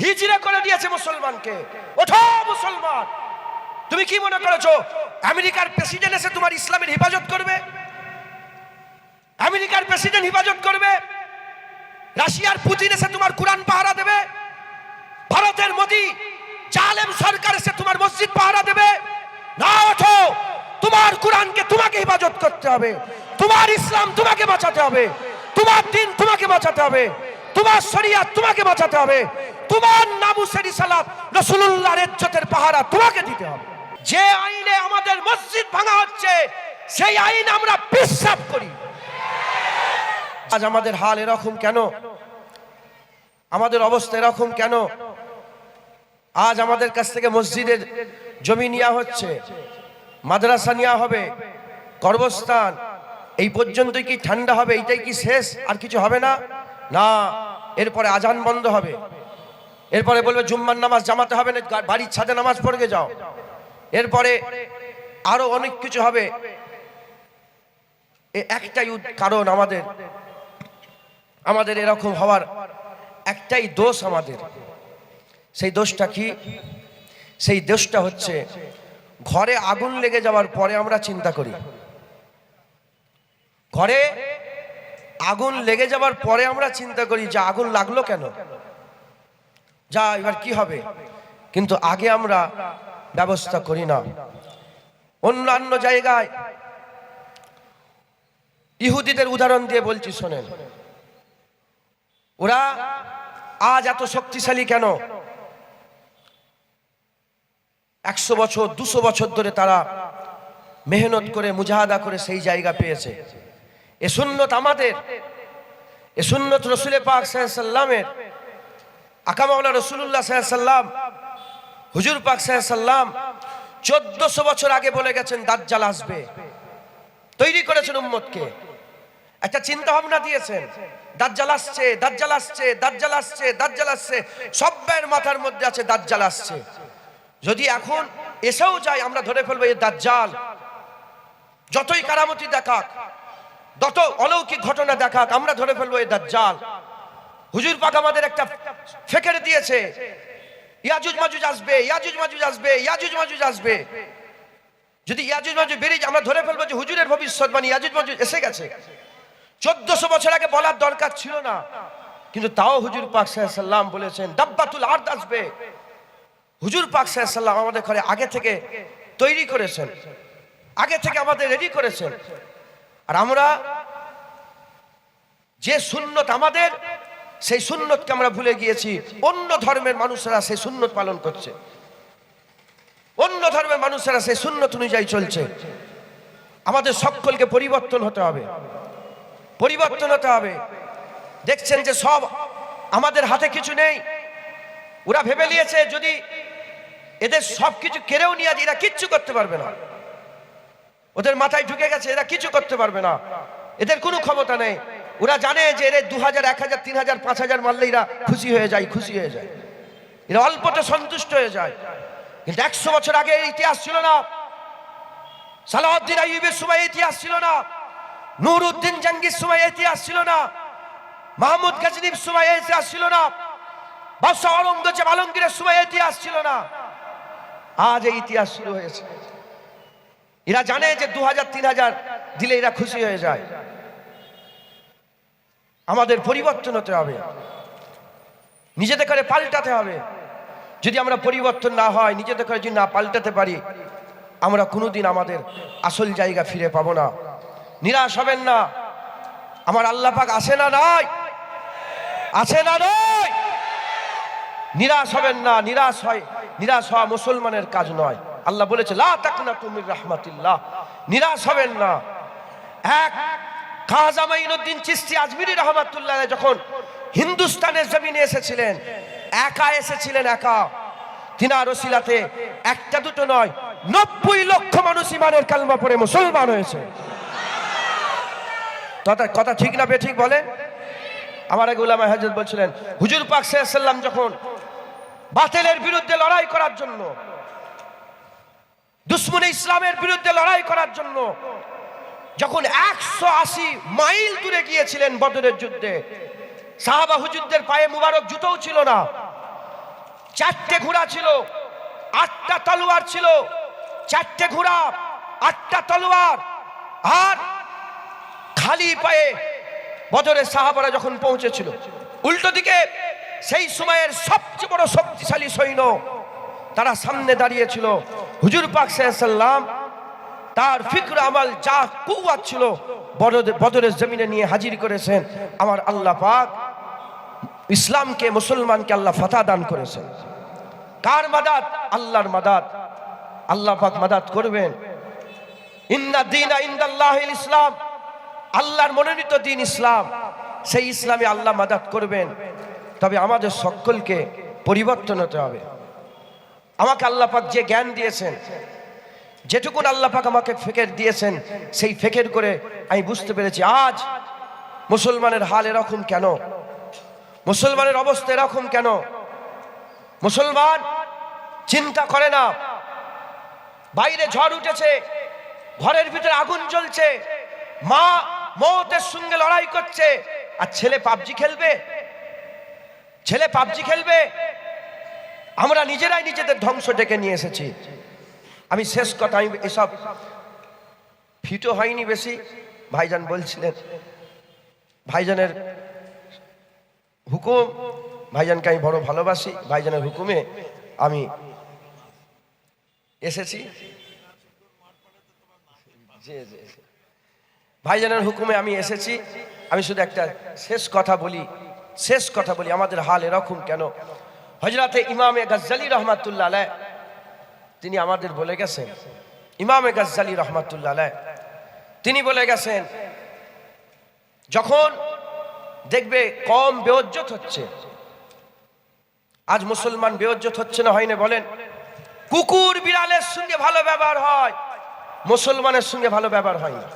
হিজড়া করে দিয়েছে মুসলমানকে। ওঠো মুসলমান, তুমি কি মনে করেছো আমেরিকার প্রেসিডেন্ট এসে তোমার ইসলামের হেফাজত করবে? আমেরিকার প্রেসিডেন্ট হেফাজত করবে? রাশিয়ার পুতিন এসে তোমার কোরআন পাহারা দেবে? ভারতের মোদি জালেম সরকার এসে তোমার মসজিদ পাহারা দেবে? না, ওঠো, তোমার কোরআনকে তোমাকে হেফাজত করতে হবে, তোমার ইসলাম তোমাকে বাঁচাতে হবে, তোমার দিন তোমাকে বাঁচাতে হবে, তোমার শরিয়াত তোমাকে বাঁচাতে হবে, তোমার নামুসের রিসালাত রাসূলুল্লাহর ইজ্জতের পাহারা তোমাকে দিতে হবে। যে আইনে আমাদের মসজিদ ভাঙা হচ্ছে সেই আইন আমরা বিশ্বাস করি। আজ আমাদের হাল এরকম কেন? আমাদের অবস্থা এরকম কেন? আজ আমাদের কাছ থেকে মসজিদের জমি নেওয়া হচ্ছে, মাদ্রাসা নেওয়া হবে, কর্মস্থান, এই পর্যন্তই কি ঠান্ডা হবে? এইটাই কি শেষ? আর কিছু হবে না? না, এরপরে আজান বন্ধ হবে, এরপরে বলবে জুম্মার নামাজ জামাতে হবে না, বাড়ির ছাদে নামাজ পড়ে যাও, এরপরে আরো অনেক কিছু হবে। একটাই কারণ আমাদের এরকম হওয়ার একটাই দোষ আমাদের। সেই দোষটা কি? সেই দোষটা হচ্ছে ঘরে আগুন লেগে যাওয়ার পরে আমরা চিন্তা করি, ঘরে আগুন লেগে যাওয়ার পরে আমরা চিন্তা করি যে আগুন লাগলো কেন, যা এবার কি হবে, কিন্তু আগে আমরা ব্যবস্থা করি না। অন্যান্য জায়গায় ইহুদিদের উদাহরণ দিয়ে বলছি শোনেন, ওরা আজ এত শক্তিশালী কেন? 100 বছর 200 বছর ধরে তারা মেহনত করে মুজাহাদা করে সেই জায়গা পেয়েছে। এ সুন্নত আমাদের, এ সুন্নত রসুল পাক সাল্লাল্লাহু আলাইহি ওয়াসাল্লামের। আকা মাওলানা রাসূলুল্লাহ সাল্লাল্লাহু আলাইহি ওয়াসাল্লাম, হুজুর পাক সাল্লাল্লাহু আলাইহি ওয়াসাল্লাম 1400 বছর আগে বলে গেছেন দাজ্জাল আসবে, তৈরি করেছেন উম্মতকে, একটা চিন্তা ভাবনা দিয়েছেন, দাজ্জাল আসছে, দাজ্জাল আসছে, দাজ্জাল আসছে, দাজ্জাল আসছে, সবার মাথার মধ্যে আছে দাজ্জাল আসছে। যদি এখন এসেও যায় আমরা ধরে ফেলবো এই দাজ্জাল। যতই কারামতি দেখাক, যত অলৌকিক ঘটনা দেখাক, আমরা ধরে ফেলবো এই দাজ্জাল। হুজুর পাক আমাদের একটা ফেকের দিয়েছে, ইয়াজুজ মাজুজ আসবে, ইয়াজুজ মাজুজ আসবে, ইয়াজুজ মাজুজ আসবে। যদি ইয়াজুজ মাজুজ বেরিয়ে আমরা ধরে ফেলবো যে হুজুরের ভবিষ্যৎবাণী ইয়াজুজ মাজুজ এসে গেছে। 1400 বছর আগে বলার দরকার ছিল না, কিন্তু তাও হুজুর পাক সাল্লাল্লাহু আলাইহি ওয়াসাল্লাম বলেছেন দাব্বাতুল আরদ আসবে। হুজুর পাক সাল্লাল্লাহু আলাইহি ওয়াসাল্লাম আমাদের ঘরে আগে থেকে তৈরি করেছেন, আগে থেকে আমাদের রেডি করেছেন। আর আমরা যে সুন্নত আমাদের, সেই সুন্নতকে আমরা ভুলে গিয়েছি। অন্য ধর্মের মানুষেরা সেই সুন্নত পালন করছে, অন্য ধর্মের মানুষেরা সেই সুন্নত অনুযায়ী চলছে। আমাদের সকলকে পরিবর্তন হতে হবে, পরিবর্তন হতে হবে। দেখছেন যে সব আমাদের হাতে কিছু নেই। ওরা ভেবে নিয়েছে যদি এদের সবকিছু কেড়েও নিয়ে যায় এরা কিচ্ছু করতে পারবে না। ওদের মাথায় ঢুকে গেছে এরা কিছু করতে পারবে না, এদের কোনো ক্ষমতা নেই। ওরা জানে যে এরা 2000, 1000, 3000, 5000 মারলে এরা খুশি হয়ে যায়, খুশি হয়ে যায়, এরা অল্পতে সন্তুষ্ট হয়ে যায়। কিন্তু 100 বছর আগে এই ইতিহাস ছিল না, সালাউদ্দিন আইয়ুবের সময় ইতিহাস ছিল না, নুরউদ্দিন জাঙ্গির সময় ইতিহাস ছিল না, মাহমুদ গজনীর সময় ইতিহাস ছিল না, বাদশাহ আওরঙ্গজেব আলমগীরের সময় ইতিহাস ছিল না। আজ এই ইতিহাস শুরু হয়েছে। এরা জানে যে 2000, 3000 দিলে এরা খুশি হয়ে যায়। আমাদের পরিবর্তন হতে হবে, নিজেদের করে পাল্টাতে হবে। যদি আমরা পরিবর্তন না হয়, নিজেদের করে যদি না পাল্টাতে পারি, আমরা কোনোদিন আমাদের আসল জায়গা ফিরে পাবো না। নিরাশ হবেন না, আমার আল্লাহ পাক আছে না নাই? আছে না নাই? নিরাশ হবেন না। নিরাশ হওয়া মুসলমানের কাজ নয়। আল্লাহ বলেছে লা তাকনাতু মির রাহমাতিল্লাহ, নিরাশ হবেন না। এক খাজা মাইনুদ্দিন চিশতি আজমিরি রাহমাতুল্লাহ যখন হিন্দুস্তানের জমিনে এসেছিলেন, একা এসেছিলেন, একা। তিনার ওসিলাতে একটা দুটো নয়, 90 লক্ষ মানুষ ইমানের কালমা পড়ে মুসলমান হয়েছে। কথা ঠিক না বেঠিক বলেন? আমার আগে উলামা হযরত বলছিলেন হুজুর পাক সাল্লাল্লাহু আলাইহি ওয়াসাল্লাম যখন বাতিলের বিরুদ্ধে লড়াই করার জন্য, দুশমনে ইসলামের বিরুদ্ধে লড়াই করার জন্য যখন 180 মাইল দূরে গিয়েছিলেন বদরের যুদ্ধে, সাহাবা হুজুরদের পায়ে মুবারক জুতোও ছিল না, 4টে ঘোড়া ছিল, 8টা তলোয়ার ছিল। 4টে ঘোড়া, 8টা তলোয়ার, আর খালি পায়ে বদরের সাহাবারা যখন পৌঁছেছিল, উল্টো দিকে সেই সময়ের সবচেয়ে বড় শক্তিশালী সৈন্য তারা সামনে দাঁড়িয়েছিল। হুজুর পাক সাল্লাল্লাহু আলাইহি ওয়াসাল্লাম তার ফিকর আমল যা কুওয়াত ছিল বদরের জমিনে নিয়ে হাজির করেছেন। আমার আল্লাহ পাক ইসলামকে, মুসলমানকে আল্লাহ ফাতহ দান করেছেন। কার মাদাদ? আল্লাহর মাদাদ। আল্লাহ পাক মাদাদ করবেন। ইন্না দীনা ইনদাল্লাহিল ইসলাম, আল্লাহর মনোনীত দিন ইসলাম। সেই ইসলামে আল্লাহ মাদাদ করবেন। তবে আমাদের সকলকে পরিবর্তন হতে হবে। আমাকে আল্লাহ পাক যে জ্ঞান দিয়েছেন, যেটুকুন আল্লাহ পাক আমাকে ফিকির দিয়েছেন, সেই ফিকির করে আমি বুঝতে পেরেছি আজ মুসলমানের হাল এরকম কেন, মুসলমানের অবস্থা এরকম কেন। মুসলমান চিন্তা করে না, বাইরে ঝড় উঠেছে, ঘরের ভিতরে আগুন জ্বলছে, মা মৌতের সঙ্গে লড়াই করছে, আর ছেলে পাবজি খেলবে, ছেলে পাবজি খেলবে। আমরা নিজেরাই নিজেদের ধ্বংস ডেকে নিয়ে এসেছি। আমি শেষ কথা, আমি এসব ফিটো হয়নি বেশি। ভাইজান বলছিলেন, ভাইজানের হুকুম, ভাইজানকে আমি বড় ভালোবাসি, ভাইজানের হুকুমে আমি এসেছি। ভাইজানের হুকুমে আমি এসেছি। আমি শুধু একটা শেষ কথা বলি, শেষ কথা বলি, আমাদের হাল এরকম কেন। হযরতে ইমামে গাজ্জালী রহমাতুল্লাহ আলাইহ তিনি আমাদের বলে গেছেন, ইমামে গাজ্জালী রহমাতুল্লাহ আলাইহ তিনি বলে গেছেন, যখন দেখবে কম বেইজ্জত হচ্ছে, আজ মুসলমান বেইজ্জত হচ্ছে না, হয় না বলেন? কুকুর বিড়ালের সঙ্গে ভালো ব্যবহার হয়, মুসলমানের সঙ্গে ভালো ব্যবহার হয় না।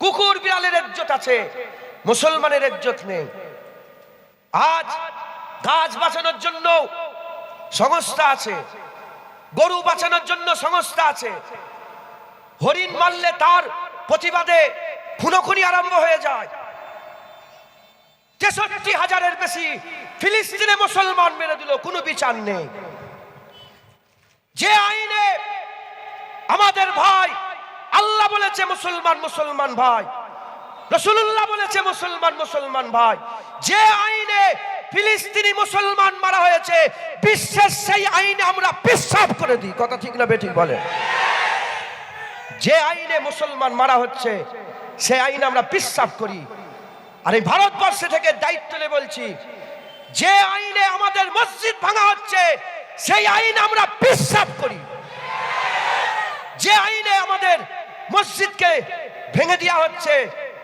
কুকুর বিড়ালের ইজ্জত আছে, মুসলমানের ইজ্জত নেই। আজ গাছ বাঁচানোর জন্য সংস্থা আছে, গরু বাঁচানোর জন্য সংস্থা আছে। হরিণ মারলে তার প্রতিবাদে খুনোখুনি আরম্ভ হয়ে যায়। 63,000-এর বেশি ফিলিস্তিনে মুসলমান মেরে দিল, কোনো বিচার নেই। যে আইনে আমাদের ভাই আল্লাহ বলেছে মুসলমান মুসলমান ভাই, রাসূলুল্লাহ বলেছে মুসলমান মুসলমান ভাই, যে আইনে ফিলিস্তিনি মুসলমান মারা হয়েছে, বিশ্বের সেই আইনে আমরা পেশাব করে দিই। কথা ঠিক না বেঠিক বলে? যে আইনে মুসলমান মারা হচ্ছে সেই আইনে আমরা পেশাব করি। আর এই ভারতবর্ষে থেকে দায়িত্ব নিয়ে বলছি, যে আইনে আমাদের মসজিদ ভাঙা হচ্ছে সেই আইনে আমরা পেশাব করি। যে আইনে আমাদের মসজিদকে ভেঙে দেওয়া হচ্ছে,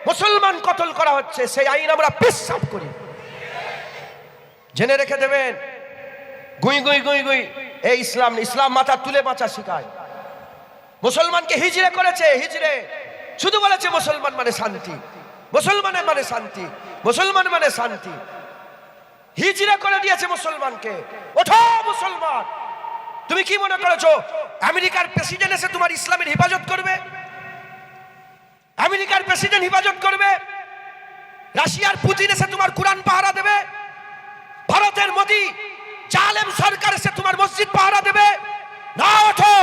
মুসলমান কতল করা হচ্ছে, সেই আইন আমরা পেশাব করি। জেনে রেখে দেবেন, গুই গুই গুই গুই এই ইসলাম, ইসলাম মাথা তুলে বাঁচা শিখায়। মুসলমানকে হিজড়ে করেছে, হিজড়ে শুধু বলেছে মুসলমান মানে শান্তি, মুসলমানের মানে শান্তি, মুসলমান মানে শান্তি। হিজড়ে করে দিয়েছে মুসলমানকে। ওঠো মুসলমান, তুমি কি মনে করেছো আমেরিকার প্রেসিডেন্ট এসে তোমার ইসলামের হেফাজত করবে? আমেরিকার প্রেসিডেন্ট হেফাজত করবে? রাশিয়ার পুতিন এসে তোমার কোরআন পাহারা দেবে? ভারতের মোদি জালেম সরকার এসে তোমার মসজিদ পাহারা দেবে? না, ওঠো,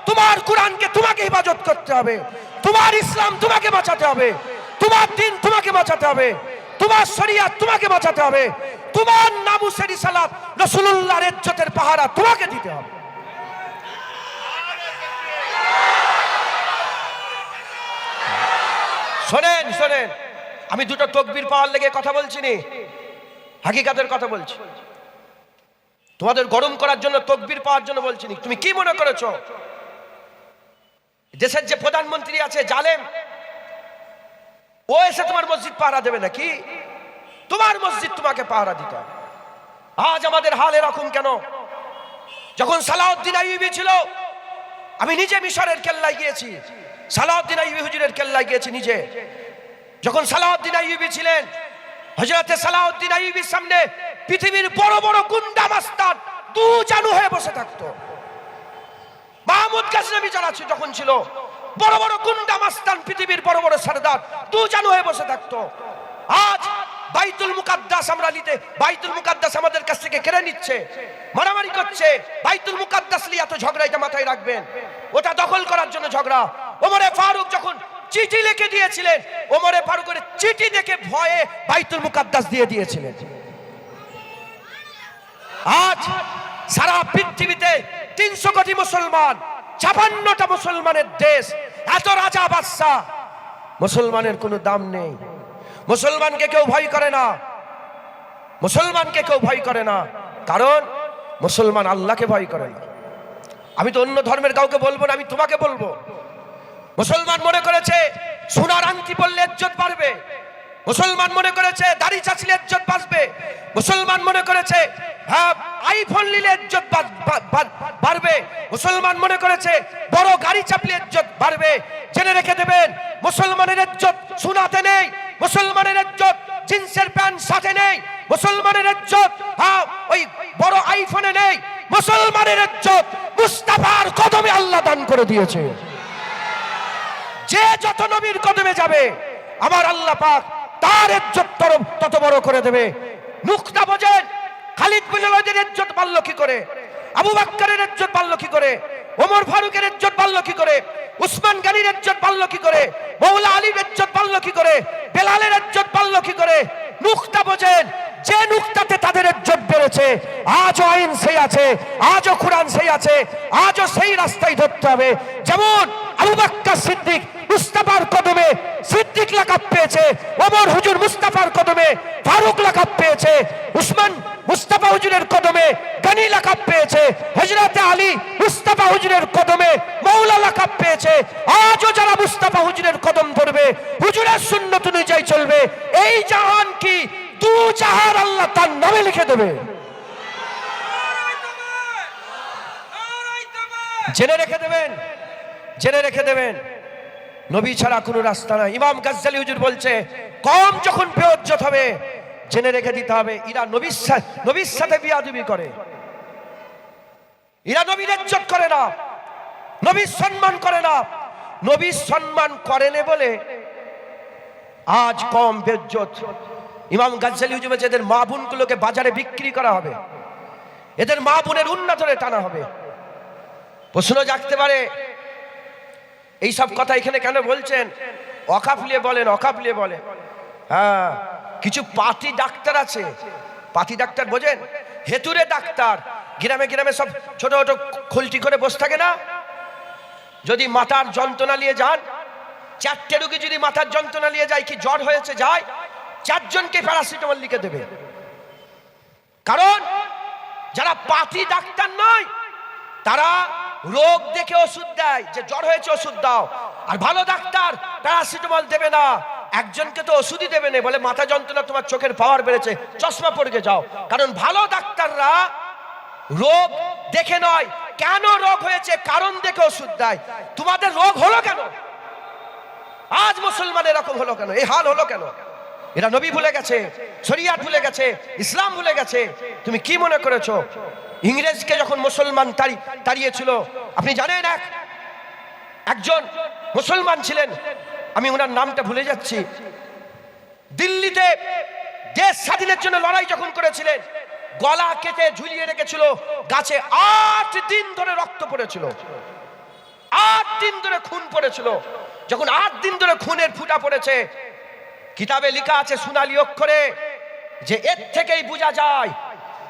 তোমার কোরআনকে তোমাকে হেফাজত করতে হবে, তোমার ইসলাম তোমাকে বাঁচাতে হবে, তোমার দিন তোমাকে বাঁচাতে হবে, তোমার শরিয়াত তোমাকে বাঁচাতে হবে, তোমার নামুসের রিসালাত রাসূলুল্লাহর ইজ্জতের পাহারা তোমাকে দিতে হবে। শোনেন শোনেন, আমি দুটো তকবীর পাওয়ার লেগে কথা বলছি নি, হাকিকাতের কথা বলছি। তোমাদের গরম করার জন্য তকবীর পাওয়ার জন্য বলছি নি। তুমি কি মনে করেছো দেশের যে প্রধানমন্ত্রী আছে জালেম, ও এসে তোমার মসজিদ পাহারা দেবে নাকি? তোমার মসজিদ তোমাকে পাহারা দিতে হবে। আজ আমাদের হাল এরকম কেন? যখন সালাউদ্দিন আইয়ুবী ছিল, আমি নিজে মিশরের কেল্লায় গিয়েছি, সালাউদ্দিন আইয়ুবী হুজুরের কেল্লায় গিয়েছি নিজে। যখন সালাউদ্দিন আইয়ুবী ছিলেন, হযরতে সালাউদ্দিন আইয়ুবীর সামনে পৃথিবীর বড় বড় গুন্ডা মাস্তান দু জানু হয়ে বসে থাকতো। মাহমুদ গাজনবী যারা যখন ছিল, বড় বড় গুন্ডা মাস্তান পৃথিবীর বড় বড় সরদার দু জানু হয়ে বসে থাকতো। আজ বাইতুল মুকাদ্দাস আমরা নিতে, বাইতুল মুকাদ্দাস আমাদের কাছ থেকে কেড়ে নিচ্ছে, মারামারি করছে। বাইতুল মুকাদ্দাস নিয়ে এত ঝগড়া, এটা মাথায় রাখবেন, ওটা দখল করার জন্য ঝগড়া। ওমরে ফারুক যখন চিঠি লিখে দিয়েছিলেন, ওমরে ফারুকের চিঠি দেখে ভয়ে বাইতুল মুকাদ্দাস দিয়ে দিয়েছিলেন। আজ সারা পৃথিবীতে 300 কোটি মুসলমান, 56টা মুসলমানের দেশ, এত রাজা বাদশা, মুসলমানের কোনো দাম নেই। মুসলমানকে কেউ ভয় করে না, মুসলমানকে কেউ ভয় করে না, কারণ মুসলমান আল্লাহকে ভয় করে না। আমি তো অন্য ধর্মের কাউকে বলবো না, আমি তোমাকে বলবো। মুসলমান মনে করেছে সোনার আংটি পরলে ইজ্জত বাড়বে, মুসলমান মনে করেছে দাড়ি চাচলে ইজ্জত বাড়বে, মুসলমান মনে করেছে হ্যাঁ আইফোন নিলে ইজ্জত বাড়বে, মুসলমান মনে করেছে বড় গাড়ি চাপলে ইজ্জত বাড়বে। জেনে রেখে দেবেন, মুসলমানের ইজ্জত সোনাতে নেই, মুসলমানের ইজ্জত জিন্সের প্যান্ট সাথে নেই, মুসলমানের ইজ্জত হ্যাঁ ওই বড় আইফোনে নেই। মুসলমানের ইজ্জত মুস্তাফার কদমে আল্লাহ দান করে দিয়েছে। যে যত নবীর কদমে যাবে আমার আল্লাহ পাক তার ইজ্জত তত বড় করে দেবে। নুকতা বোঝেন, খালিদ বিন ওয়ালিদের ইজ্জত বাড়লো কি করে, আবু বকরের ইজ্জত বাড়লো কি করে, ওমর ফারুকের ইজ্জত বাড়লো কি করে, উসমান গনির ইজ্জত বাড়লো কি করে, মওলা আলীর ইজ্জত বাড়লো কি করে, বেলালের ইজ্জত বাড়লো কি করে। নুকতা বোঝেন, যে নুকতাতে তাদের ইজ্জত বেড়েছে, আজও আইন সেই আছে, আজও কোরআন সেই আছে, আজও সেই রাস্তায় ধরতে হবে। যেমন আবু বকর সিদ্দিক মুস্তাফার কদমে সিদ্দিক লাকাব পেয়েছে, ওমর হুজুর মুস্তাফার কদমে ফারুক লাকাব পেয়েছে, উসমান মুস্তাফা হুজুরের কদমে গনি লাকাব পেয়েছে, হযরতে আলী মুস্তাফা হুজুরের কদমে মওলা লাকাব পেয়েছে। আজও যারা মুস্তাফা হুজুরের কদম ধরবে, হুজুরের সুন্নত অনুযায়ী চলবে, এই জাহান কি দু জাহান আল্লাহ তার নামে লিখে দেবে। জেনে রেখে দেবেন, জেনে রেখে দেবেন, নবী ছাড়া কোনো রাস্তা নাই। ইমাম গাজ্জালি হুজুর বলছে, কম যখন বেইজ্জত হবে জেনে রেখে দিতে হবে এরা নবীর সাথে বিয়াদবি করে, এরা নবীর ইজ্জত করে না, নবীর সম্মান করে না। নবীর সম্মান করেন বলে আজ কম বেইজ্জত। ইমাম গাজ্জালি হুজুর বলছে, এদের মা বোনগুলোকে বাজারে বিক্রি করা হবে, এদের মা বোনের উন্নতরে টানা হবে। প্রশ্ন জাগতে পারে, এইসব কথা এখানে কেন বলছেন? অকাফলিয়ে বলেন, অকাফলিয়ে বলেন। হ্যাঁ, কিছু পাতি ডাক্তার আছে, পাতি ডাক্তার বোঝেন, হেতুরে ডাক্তার, গ্রামে গ্রামে সব ছোট ছোট খুলটি করে বসে থাকে না। যদি মাথার যন্ত্রণা নিয়ে যান, 4টে রোগী যদি মাথার যন্ত্রণা নিয়ে যায়, কি জ্বর হয়েছে যায়, 4 জনকে প্যারাসিটামল লিখে দেবে। কারণ যারা পাতি ডাক্তার নয়, তারা রোগ দেখে ওষুধ দেয়, যে জ্বর হয়েছে ওষুধ দাও। আর ভালো ডাক্তার প্যারাসিটামল দেবে না, একজনকে তো ওষুধই দেবে না, বলে মাথা যন্ত্রণা, তোমার চোখের পাওয়ার বেড়েছে, চশমা পরে যাও। কারণ ভালো ডাক্তাররা রোগ দেখে নয়, কেন রোগ হয়েছে কারণ দেখে ওষুধ দেয়। তোমাদের রোগ হলো কেন? আজ মুসলমান এরকম হলো কেন, এই হাল হলো কেন? এরা নবী ভুলে গেছে, শরিয়াত ভুলে গেছে, ইসলাম ভুলে গেছে। তুমি কি মনে করেছো ইংরেজকে যখন মুসলমান তাড়িয়েছিল, আপনি জানেন একজন মুসলমান ছিলেন, আমি ওনার নামটা ভুলে যাচ্ছি, দিল্লিতে দেশ স্বাধীনের জন্য লড়াই যখন করেছিলেন, গলা কেটে ঝুলিয়ে রেখেছিল গাছে, 8 দিন ধরে রক্ত পড়েছিল, 8 দিন ধরে খুন পড়েছিল। যখন 8 দিন ধরে খুনের ফুটা পড়েছে, কিতাবে লেখা আছে সোনালী অক্ষরে যে এর থেকেই বোঝা যায়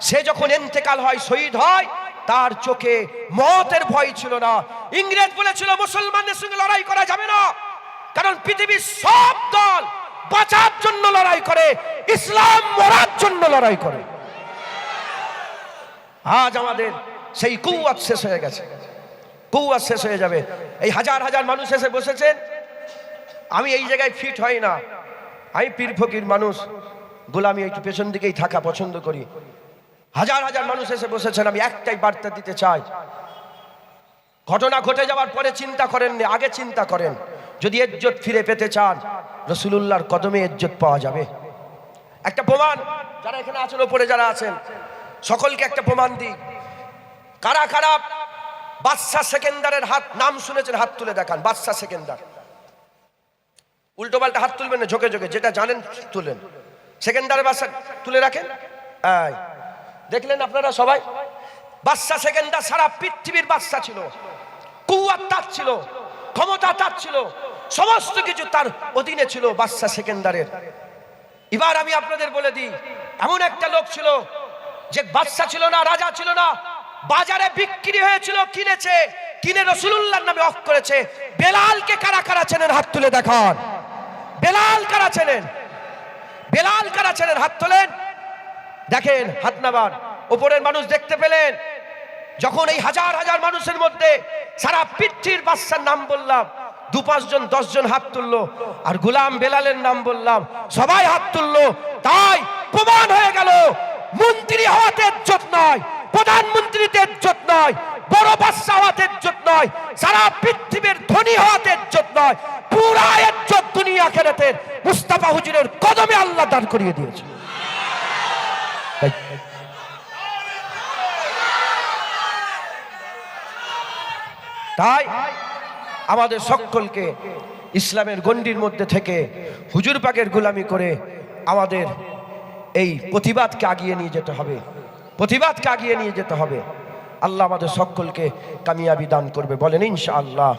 সে যখন ইন্তেকাল হয়, শহীদ হয়, তার চোখে মওতের ভয় ছিল না। ইংরেজ বলেছিল মুসলমানদের সঙ্গে লড়াই করা যাবে না, কারণ পৃথিবীর সব দল বাঁচার জন্য লড়াই করে, ইসলাম মরার জন্য লড়াই করে। আজ আমাদের সেই কুওয়াত শেষ হয়ে গেছে, কুওয়াত শেষ হয়ে যাবে। এই হাজার হাজার মানুষ এসে বসেছেন, আমি এই জায়গায় ফিট হই না, আমি পীর ফকির মানুষ, গোলামি একটু পেছন দিকেই থাকা পছন্দ করি। হাজার হাজার মানুষ এসে বসেছেন, আমি একটাই বার্তা দিতে চাই, ঘটনা ঘটে যাওয়ার পরে চিন্তা করেননি, আগে চিন্তা করেন। যদি ইজ্জত ফিরে পেতে চান, রাসূলুল্লাহর কদমে ইজ্জত পাওয়া যাবে। একটা প্রমাণ, যারা এখানে আছেন, ওপরে যারা আছেন, সকলকে একটা প্রমাণ দিই। কারা কারা বাদশা সেকেন্দারের হাত নাম শুনেছেন? হাত তুলে দেখান। বাদশা সেকেন্দার, উল্টো পাল্টা হাত তুলবেন না, ঝোঁকে ঝোঁকে, যেটা জানেন তুলেন। সেকেন্দারের বাদশা তুলে রাখেন। দেখলেন আপনারা সবাই, বাদশা সেকেন্দার সারা পৃথিবীর বাদশা ছিল, কুওয়াত তার ছিল, ক্ষমতা তার ছিল, সমস্ত কিছু তার অধীনে ছিল বাদশা সেকেন্দারের। এবার আমি আপনাদের বলে দিই, এমন একটা লোক ছিল যে বাদশা ছিল না, রাজা ছিল না, বাজারে বিক্রি হয়েছিল, কিনে রাসূলুল্লাহর নামে হক করেছে। বেলালকে কারা কারা চেনেন হাত তুলে দেখান। বেলাল কারা চেনেন? বেলাল কারা চেনেন হাত তোলেন। দেখেন হাত নামান, উপরের মানুষ দেখতে পেলেন। যখন এই হাজার হাজার মানুষের মধ্যে সারা পৃথিবীর বাদশার নাম বললাম, 2-5 জন 10 জন হাত তুললো, আর গোলাম বেলালের নাম বললাম, সবাই হাত তুললো। তাই প্রমাণ হয়ে গেল, মন্ত্রী হওয়াতে ইজ্জত নয়, প্রধানমন্ত্রীতে ইজ্জত নয়, বড় বাদশা হওয়াতে ইজ্জত নয়, সারা পৃথিবীর ধনী হওয়াতে ইজ্জত নয়, পুরা ইজ্জত দুনিয়া আখিরাতের মুস্তাফা হুজুরের কদমে আল্লাহ দান করিয়ে দিয়েছে। তাই আমাদের সকলকে ইসলামের গণ্ডির মধ্যে থেকে হুজুর পাকের গোলামি করে আমাদের এই প্রতিবাদকে আগিয়ে নিয়ে যেতে হবে, প্রতিবাদকে আগিয়ে নিয়ে যেতে হবে। আল্লাহ আমাদের সকলকে কামিয়াবি দান করবে, বলেন ইনশাআল্লাহ।